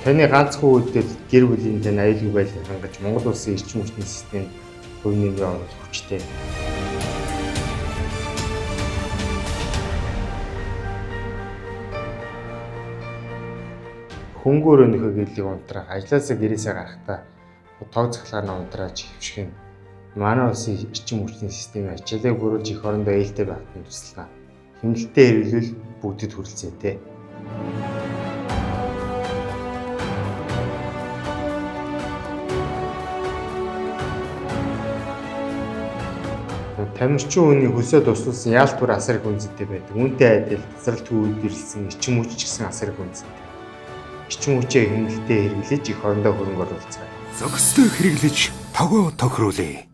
Таны ганцхан үедээ гэр бүлийн тань аюулгүй байдлыг хангаж Монгол улсын эрчим хүчний системд хувь нэмрээ оруулах хүчтэй. Хөнгөөр нөхөө гэрлийг унтраах, ажлаасаа гэрээсээ гарахдаа тог цахилгаанаа унтрааж хөвших нь манай улсын эрчим хүчний системийн ачааллыг бүрүүлж их орондоо ээлтэй байхад нь туслана. Хэмнэлттэй хэрэглүүл бүгдэд хүрэлцээтэй. Тамирчин хүний хөлсөө тусалсан яалт бүр асар их үнэтэй байдаг. Үүнтэй адил тасралт үед ирсэн эрчим хүч ч гэсэн асар их үнэтэй. Эрчим хүчээ хэмнэлттэй хэрэглэж их орондоо хөрөнгө оруулцгаая. Зохистой хэрэглэж тогоо тохируулъя.